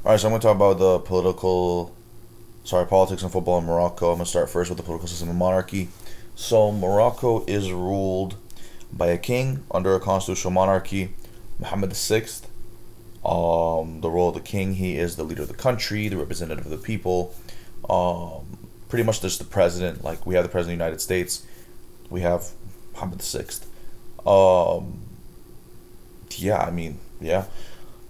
All right, so I'm going to talk about the politics and football in Morocco. I'm going to start first with the political system of monarchy. So Morocco is ruled by a king under a constitutional monarchy, Mohammed VI. The role of the king, he is the leader of the country, the representative of the people. Pretty much just the president. Like we have the president of the United States, we have Mohammed VI. Um, yeah, I mean, yeah.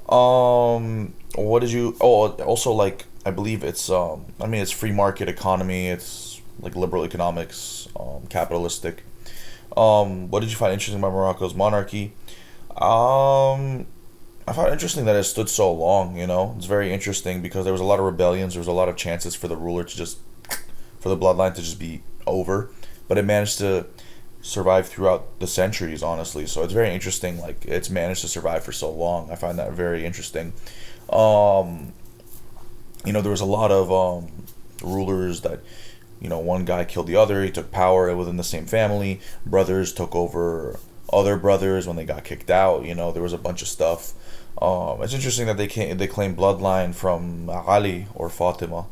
What did you? Oh, also like I believe it's I mean it's free market economy. It's like liberal economics, capitalistic. What did you find interesting about Morocco's monarchy? Um, I found it interesting that it stood so long. It's very interesting because there was a lot of rebellions. There was a lot of chances for the ruler to just for the bloodline to just be over, but it managed to survive throughout the centuries. Honestly, so it's very interesting. Like it's managed to survive for so long. I find that very interesting. Um, there was a lot of rulers that, one guy killed the other. He took power within the same family. Brothers took over other brothers when they got kicked out. There was a bunch of stuff. It's interesting that they claim bloodline from Ali or Fatima.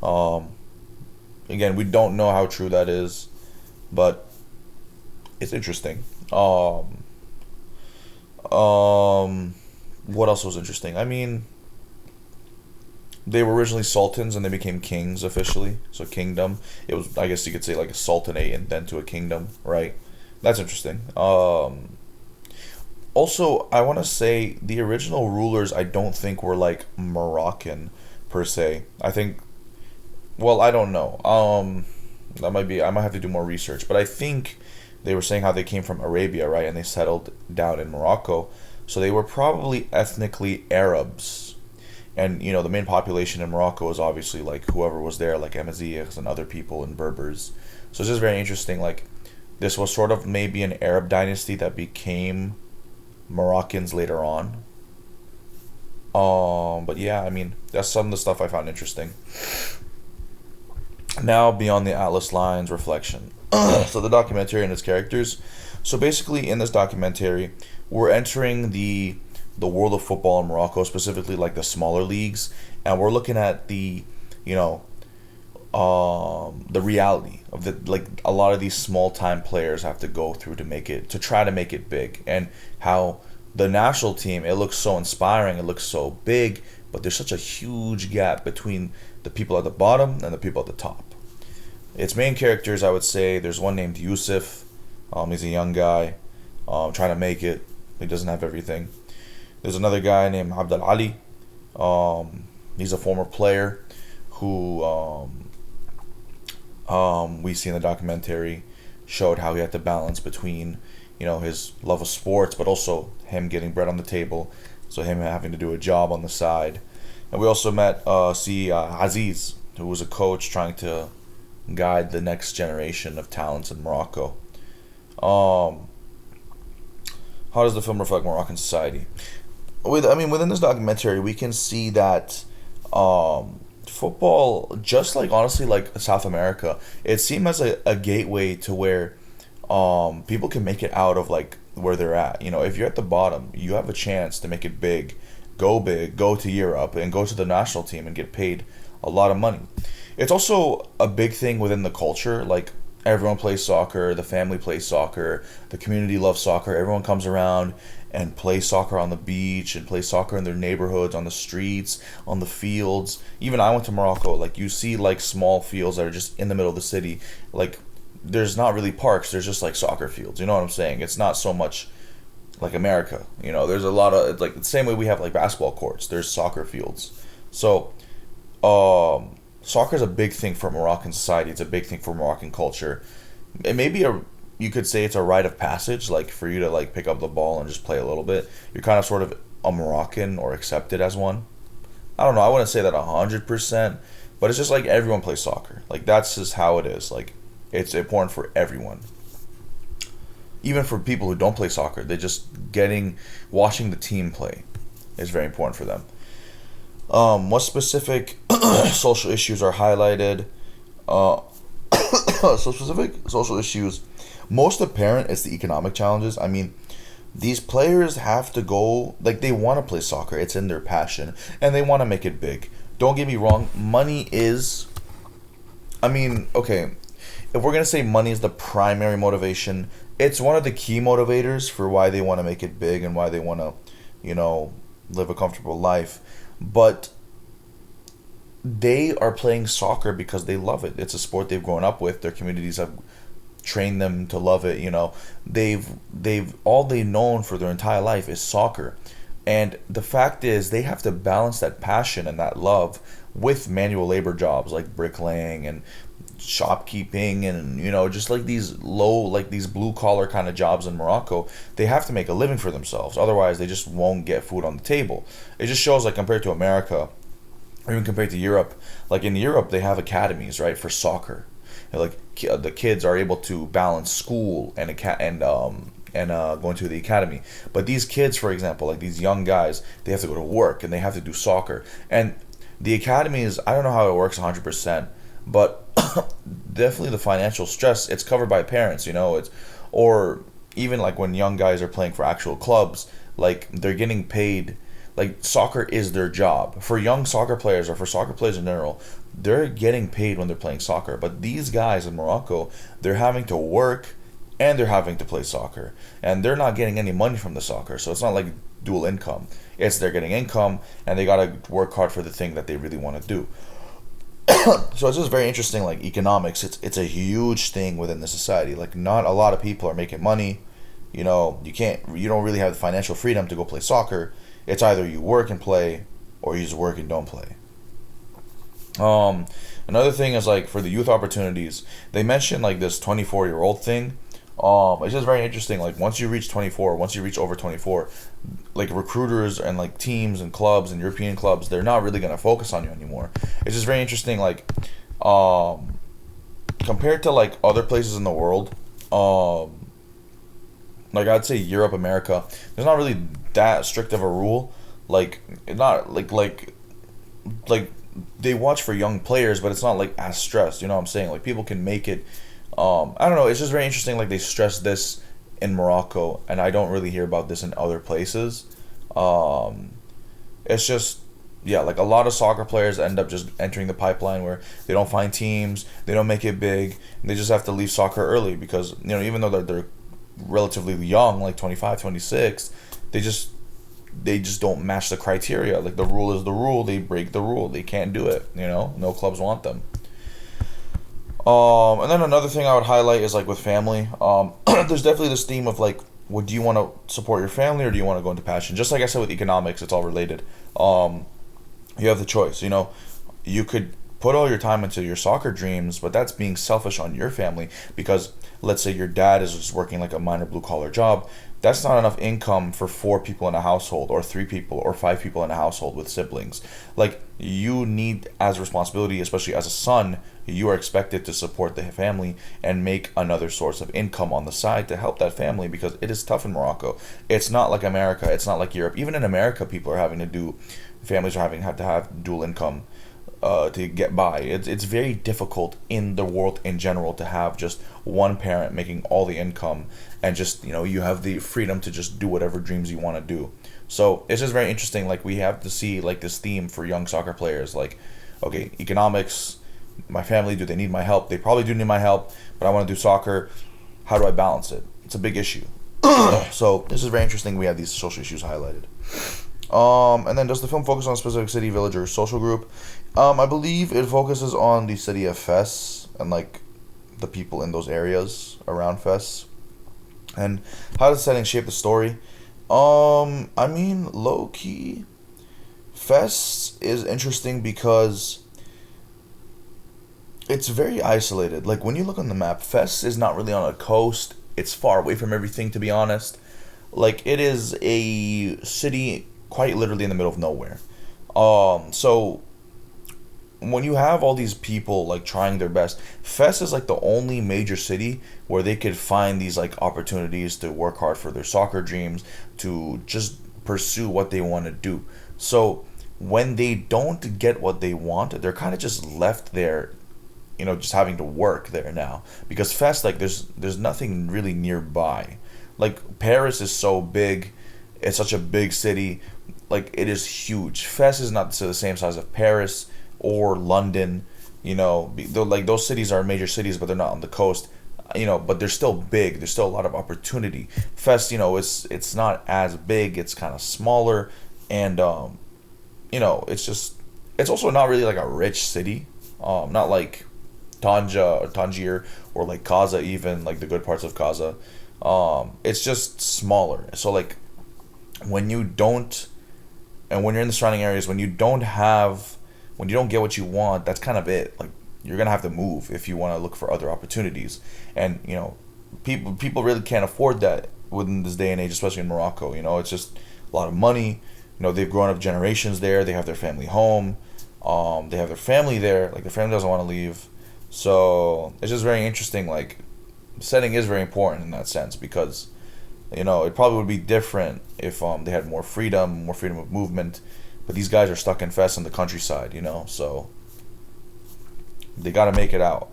Um, Again, we don't know how true that is, but it's interesting. What else was interesting? I mean, they were originally sultans and they became kings officially. So kingdom. It was, I guess you could say, like a sultanate and then to a kingdom, right? That's interesting. Also, I want to say the original rulers I don't think were like Moroccan per se. I think, well, I don't know. I might have to do more research, but I think they were saying how they came from Arabia, right? And they settled down in Morocco. So they were probably ethnically Arabs. And, the main population in Morocco is obviously like whoever was there, like Amazighs and other people and Berbers. So it's just very interesting. Like, this was sort of maybe an Arab dynasty that became Moroccans later on. But yeah, I mean, that's some of the stuff I found interesting. Now, beyond the Atlas lines, reflection. So the documentary and its characters. So basically, in this documentary, we're entering the world of football in Morocco, specifically like the smaller leagues, and we're looking at you know, the reality of the like a lot of these small time players have to go through to try to make it big, and how the national team, it looks so inspiring, it looks so big, but there's such a huge gap between the people at the bottom and the people at the top. Its main characters, I would say, there's one named Yusuf. He's a young guy, trying to make it. He doesn't have everything. There's another guy named Abdel Ali. He's a former player who we see in the documentary showed how he had to balance between, his love of sports, but also him getting bread on the table, so him having to do a job on the side. And we also met Aziz, who was a coach trying to guide the next generation of talents in Morocco. Um, how does the film reflect Moroccan society? Within this documentary, we can see that football, just like honestly, like South America, it seemed as a gateway to where people can make it out of like where they're at. If you're at the bottom, you have a chance to make it big, go to Europe, and go to the national team and get paid a lot of money. It's also a big thing within the culture. Like everyone plays soccer, the family plays soccer, the community loves soccer. Everyone comes around and plays soccer on the beach and plays soccer in their neighborhoods, on the streets, on the fields. Even I went to Morocco. Like you see like small fields that are just in the middle of the city. Like there's not really parks. There's just like soccer fields. You know what I'm saying? It's not so much like America. There's a lot of like the same way we have like basketball courts. There's soccer fields. So soccer is a big thing for Moroccan society. It's a big thing for Moroccan culture. It may be you could say it's a rite of passage, like for you to like pick up the ball and just play a little bit. You're kind of sort of a Moroccan or accepted as one. I don't know. I wouldn't say that 100%, but it's just like everyone plays soccer. Like that's just how it is. Like it's important for everyone. Even for people who don't play soccer, they just watching the team play is very important for them. What specific social issues are highlighted? So specific social issues, most apparent is the economic challenges. I mean, These players have to go, like, they want to play soccer. It's in their passion, and they want to make it big. Don't get me wrong, money is, I mean, okay, if we're going to say money is the primary motivation, it's one of the key motivators for why they want to make it big and why they want to, you know, live a comfortable life. But they are playing soccer because they love it. It's a sport they've grown up with. Their communities have trained them to love it. You know, they've all they've known for their entire life is soccer, and the fact is they have to balance that passion and that love with manual labor jobs like bricklaying and shopkeeping, and you know, just like these low, like these blue collar kind of jobs in Morocco. They have to make a living for themselves, otherwise they just won't get food on the table. It just shows, like, compared to America, or even compared to Europe, like in Europe they have academies, right, for soccer. And, like, the kids are able to balance school and going to the academy. But these kids, for example, like these young guys, they have to go to work and they have to do soccer. And the academies, I don't know how it works 100%, but definitely the financial stress, it's covered by parents, you know. It's, or even like when young guys are playing for actual clubs, like they're getting paid, like soccer is their job. For young soccer players, or for soccer players in general, they're getting paid when they're playing soccer. But these guys in Morocco, they're having to work and they're having to play soccer, and they're not getting any money from the soccer. So it's not like dual income. It's they're getting income and they gotta work hard for the thing that they really want to do. So it's just very interesting. Like economics, it's a huge thing within the society. Like not a lot of people are making money. You know, you don't really have the financial freedom to go play soccer. It's either you work and play, or you just work and don't play. Another thing is, like, for the youth opportunities, they mentioned like this 24-year-old thing. It's just very interesting. Like once you reach 24, once you reach over 24, like recruiters and like teams and clubs and European clubs, they're not really gonna focus on you anymore. It's just very interesting. Like, compared to like other places in the world, like I'd say Europe, America, there's not really that strict of a rule. Like not like they watch for young players, but it's not like as stressed. You know what I'm saying? Like people can make it. I don't know. It's just very interesting. Like they stress this in Morocco, and I don't really hear about this in other places. It's just, yeah, like a lot of soccer players end up just entering the pipeline where they don't find teams, they don't make it big, and they just have to leave soccer early because, you know, even though they're relatively young, like 25, 26, they just don't match the criteria. Like the rule is the rule, they break the rule, they can't do it. You know, no clubs want them. And then another thing I would highlight is like with family. There's definitely this theme of like, would you want to support your family or do you want to go into passion? Just like I said with economics, it's all related. You have the choice. You know, you could put all your time into your soccer dreams, but that's being selfish on your family because let's say your dad is just working like a minor blue collar job. That's not enough income for 4 people in a household, or 3 people, or 5 people in a household with siblings. Like, you need, as a responsibility, especially as a son, you are expected to support the family and make another source of income on the side to help that family, because it is tough in Morocco. It's not like America. It's not like Europe. Even in America, families are have to have dual income to get by. It's very difficult in the world in general to have just one parent making all the income, and just, you know, you have the freedom to just do whatever dreams you want to do. So it's just very interesting. Like, we have to see like this theme for young soccer players. Like, okay, economics, my family, do they need my help? They probably do need my help, but I want to do soccer. How do I balance it? It's a big issue. So this is very interesting. We have these social issues highlighted. And then, does the film focus on a specific city, village, or social group? I believe it focuses on the city of Fes and like the people in those areas around Fes. And how does setting shape the story? I mean, low key, Fes is interesting because it's very isolated. Like, when you look on the map, Fes is not really on a coast. It's far away from everything, to be honest. Like, it is a city quite literally in the middle of nowhere. So when you have all these people like trying their best, Fes is like the only major city where they could find these like opportunities to work hard for their soccer dreams, to just pursue what they want to do. So when they don't get what they want, they're kind of just left there, you know, just having to work there now, because Fes, like, there's nothing really nearby. Like Paris is so big, it's such a big city. Like it is huge. Fes is not the same size of Paris or London. Like those cities are major cities, but they're not on the coast. But they're still big. There's still a lot of opportunity. Fes, it's not as big. It's kind of smaller, and it's also not really like a rich city. Not like Tanja or Tangier or like Kaza, even like the good parts of Kaza. It's just smaller. So like when you don't, and when you're in the surrounding areas, when you don't get what you want, that's kind of it. Like you're gonna have to move if you want to look for other opportunities, and people really can't afford that within this day and age, especially in Morocco. It's just a lot of money. They've grown up generations there. They have their family home. They have their family there. Like their family doesn't want to leave. So it's just very interesting. Like setting is very important in that sense because it probably would be different if they had more freedom of movement. But these guys are stuck in Fes in the countryside, so they got to make it out,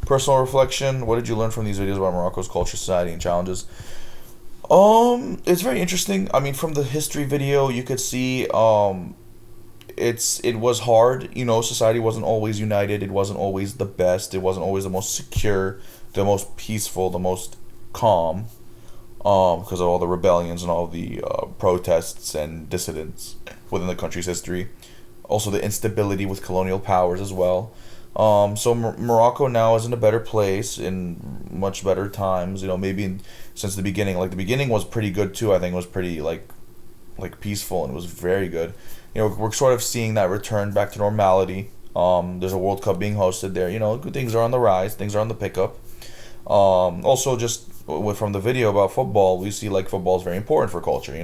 Personal reflection: what did you learn from these videos about Morocco's culture, society, and challenges? It's very interesting. I mean, from the history video, you could see it was hard. Society wasn't always united. It wasn't always the best. It wasn't always the most secure, the most peaceful, the most calm. Because of all the rebellions and all the protests and dissidents within the country's history. Also, the instability with colonial powers as well. So Morocco now is in a better place, in much better times. Maybe since the beginning. Like the beginning was pretty good too. I think it was pretty like peaceful, and it was very good. We're sort of seeing that return back to normality. There's a World Cup being hosted there. Good things are on the rise. Things are on the pickup. Also, just from the video about football, we see like football is very important for culture.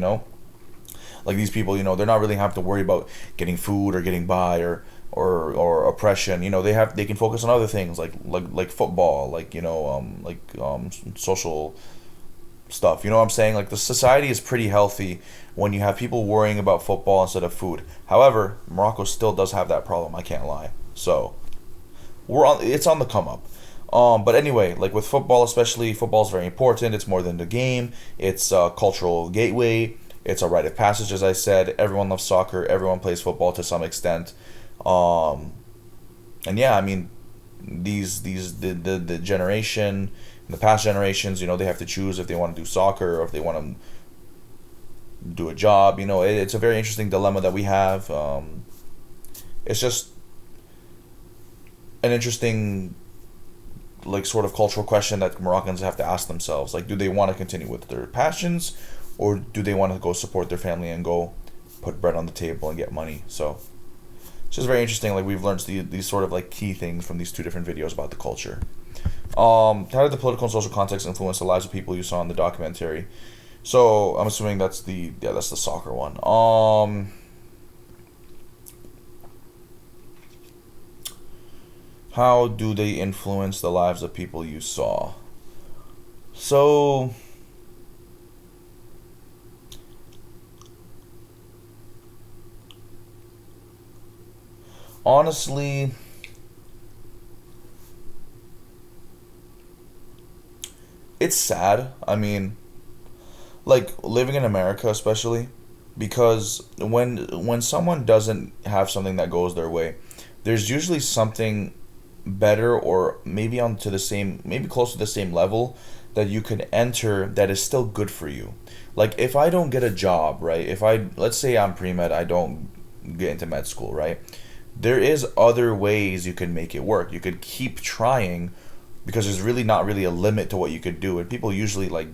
Like these people, they're not really having to worry about getting food or getting by or oppression. They can focus on other things like football, social stuff. You know what I'm saying? Like the society is pretty healthy when you have people worrying about football instead of food. However, Morocco still does have that problem. I can't lie. So it's on the come up. But anyway, like with football especially, football is very important. It's more than the game. It's a cultural gateway. It's a rite of passage, as I said. Everyone loves soccer. Everyone plays football to some extent. And yeah, I mean, the generation, the past generations, they have to choose if they want to do soccer or if they want to do a job. It's a very interesting dilemma that we have. It's just an interesting like sort of cultural question that Moroccans have to ask themselves. Like, do they want to continue with their passions, or do they want to go support their family and go put bread on the table and get money? So it's just very interesting. Like, we've learned these sort of like key things from these two different videos about the culture. How did the political and social context influence the lives of people you saw in the documentary? So I'm assuming that's the soccer one. How do they influence the lives of people you saw? So honestly, it's sad. I mean, like living in America especially, because when someone doesn't have something that goes their way, there's usually something better, or maybe maybe close to the same level that you can enter that is still good for you. Like, if I don't get a job, right? Let's say I'm pre-med, I don't get into med school, right? There is other ways you can make it work. You could keep trying, because there's really not really a limit to what you could do, and people usually like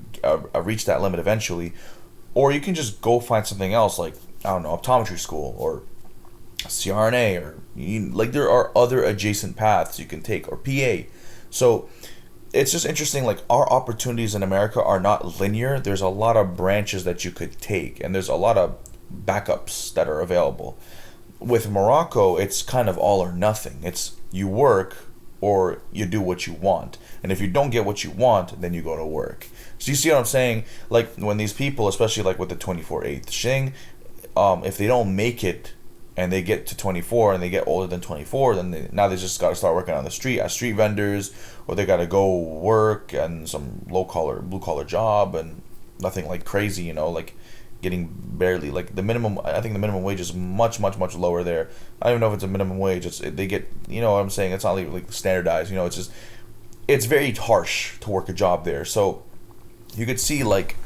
reach that limit eventually. Or you can just go find something else, like, I don't know, optometry school or CRNA, or like there are other adjacent paths you can take, or PA. So it's just interesting, like our opportunities in America are not linear. There's a lot of branches that you could take, and there's a lot of backups that are available. With Morocco, it's kind of all or nothing. It's you work or you do what you want, and if you don't get what you want, then you go to work. So you see what I'm saying? Like when these people, especially like with the 24/8 Shing, if they don't make it and they get to 24 and they get older than 24, then now they just got to start working on the street as street vendors, or they got to go work and some low collar blue collar job, and nothing like crazy, like getting barely like the minimum. I think the minimum wage is much much much lower there. I don't even know if it's a minimum wage. They get, what I'm saying, it's not like standardized. It's just, it's very harsh to work a job there. So you could see, like,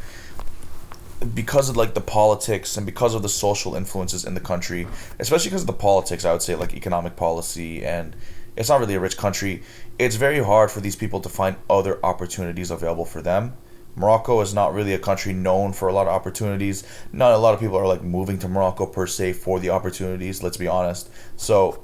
because of like the politics and because of the social influences in the country, especially because of the politics, I would say, like economic policy, and it's not really a rich country. It's very hard for these people to find other opportunities available for them. Morocco is not really a country known for a lot of opportunities. Not a lot of people are like moving to Morocco per se for the opportunities, let's be honest. So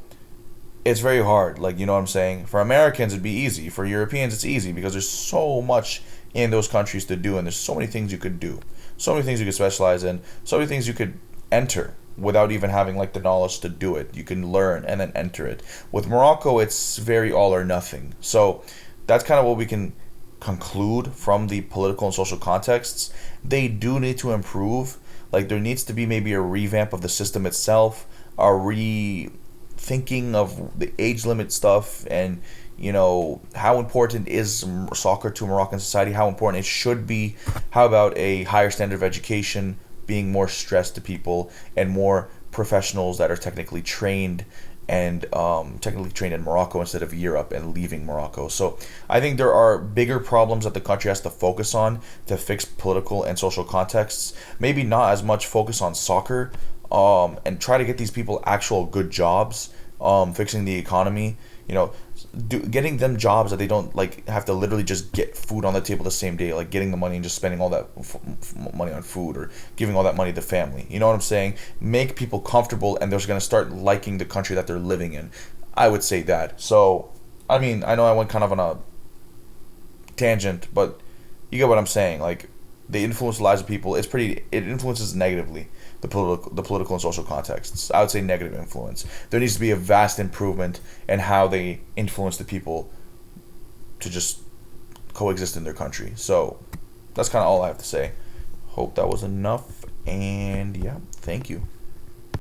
it's very hard, like, you know what I'm saying? For Americans it'd be easy. For Europeans it's easy because there's so much in those countries to do, and there's so many things you could do. So many things you could specialize in, so many things you could enter without even having like the knowledge to do it. You can learn and then enter it. With Morocco, it's very all or nothing. So that's kind of what we can conclude from the political and social contexts. They do need to improve. Like, there needs to be maybe a revamp of the system itself, a rethinking of the age limit stuff, and how important is soccer to Moroccan society, how important it should be. How about a higher standard of education, being more stressed to people, and more professionals that are technically trained in Morocco instead of Europe and leaving Morocco. So I think there are bigger problems that the country has to focus on to fix political and social contexts. Maybe not as much focus on soccer, and try to get these people actual good jobs, fixing the economy, getting them jobs that they don't like have to literally just get food on the table the same day, like getting the money and just spending all that money on food, or giving all that money to family. You know what I'm saying? Make people comfortable, and they're going to start liking the country that they're living in. I would say that. So, I mean, I know I went kind of on a tangent, but you get what I'm saying. Like, the influence lives of people. It influences negatively the political and social contexts. I would say negative influence. There needs to be a vast improvement in how they influence the people to just coexist in their country. So that's kind of all I have to say. Hope that was enough, and yeah, thank you.